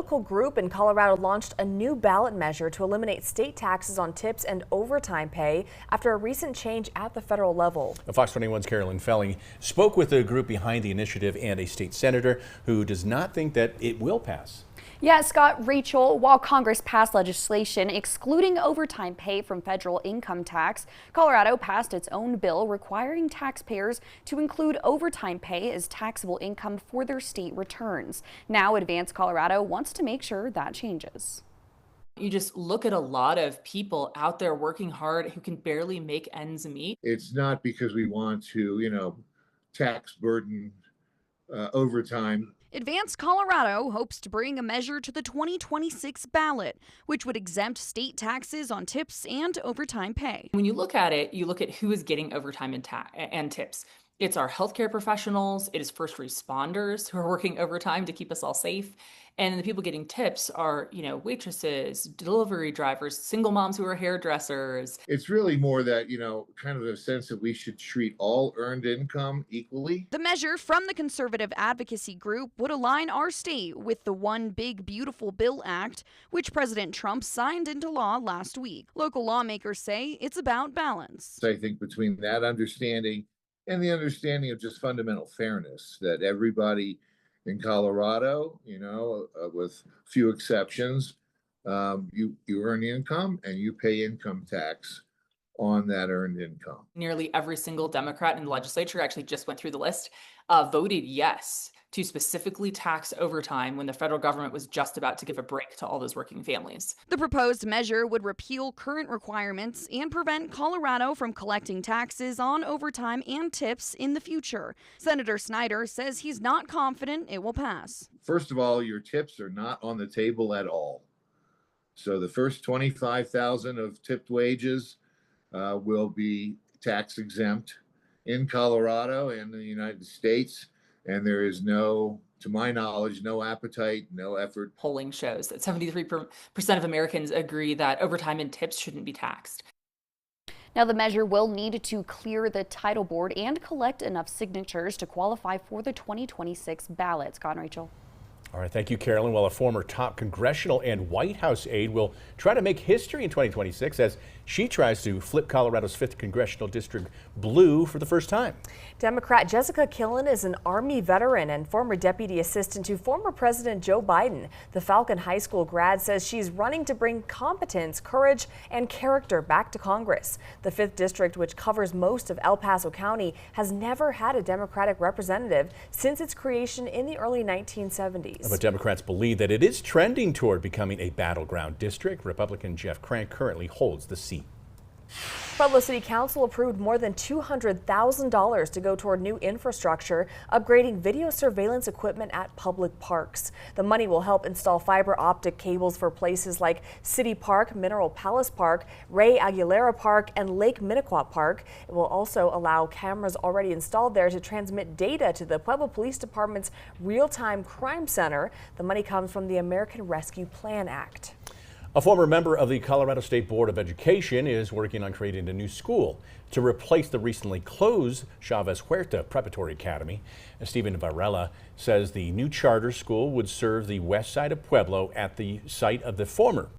political group in Colorado launched a new ballot measure to eliminate state taxes on tips and overtime pay after a recent change at the federal level. Fox 21's Carolyn Felling spoke with the group behind the initiative and a state senator who does not think that it will pass. Yeah, Scott, Rachel, while Congress passed legislation excluding overtime pay from federal income tax, Colorado passed its own bill requiring taxpayers to include overtime pay as taxable income for their state returns. Now, Advance Colorado wants to make sure that changes. You just look at a lot of people out there working hard who can barely make ends meet. It's not because we want to, tax burden overtime. Advance Colorado hopes to bring a measure to the 2026 ballot, which would exempt state taxes on tips and overtime pay. When you look at it, you look at who is getting overtime and tips. It's our healthcare professionals, it is first responders who are working overtime to keep us all safe. And the people getting tips are, waitresses, delivery drivers, single moms who are hairdressers. It's really more that, kind of a sense that we should treat all earned income equally. The measure from the conservative advocacy group would align our state with the One Big Beautiful Bill Act, which President Trump signed into law last week. Local lawmakers say it's about balance. I think between that understanding and the understanding of just fundamental fairness, that everybody in Colorado, with few exceptions, you earn income and you pay income tax on that earned income. Nearly every single Democrat in the legislature, actually just went through the list, voted yes to specifically tax overtime when the federal government was just about to give a break to all those working families. The proposed measure would repeal current requirements and prevent Colorado from collecting taxes on overtime and tips in the future. Senator Snyder says he's not confident it will pass. First of all, your tips are not on the table at all. So the first $25,000 of tipped wages will be tax exempt in Colorado and in the United States. And there is no, to my knowledge, no appetite, no effort. Polling shows that 73% of Americans agree that overtime and tips shouldn't be taxed. Now, the measure will need to clear the title board and collect enough signatures to qualify for the 2026 ballot. Scott and Rachel. All right, thank you, Carolyn. Well, a former top congressional and White House aide will try to make history in 2026 as she tries to flip Colorado's 5th congressional district blue for the first time. Democrat Jessica Killen is an Army veteran and former deputy assistant to former President Joe Biden. The Falcon High School grad says she's running to bring competence, courage, and character back to Congress. The 5th district, which covers most of El Paso County, has never had a Democratic representative since its creation in the early 1970s. But Democrats believe that it is trending toward becoming a battleground district. Republican Jeff Crank currently holds the seat. Pueblo City Council approved more than $200,000 to go toward new infrastructure, upgrading video surveillance equipment at public parks. The money will help install fiber optic cables for places like City Park, Mineral Palace Park, Ray Aguilera Park, and Lake Minnequaw Park. It will also allow cameras already installed there to transmit data to the Pueblo Police Department's Real-Time Crime Center. The money comes from the American Rescue Plan Act. A former member of the Colorado State Board of Education is working on creating a new school to replace the recently closed Chavez Huerta Preparatory Academy. Stephen Varela says the new charter school would serve the west side of Pueblo at the site of the former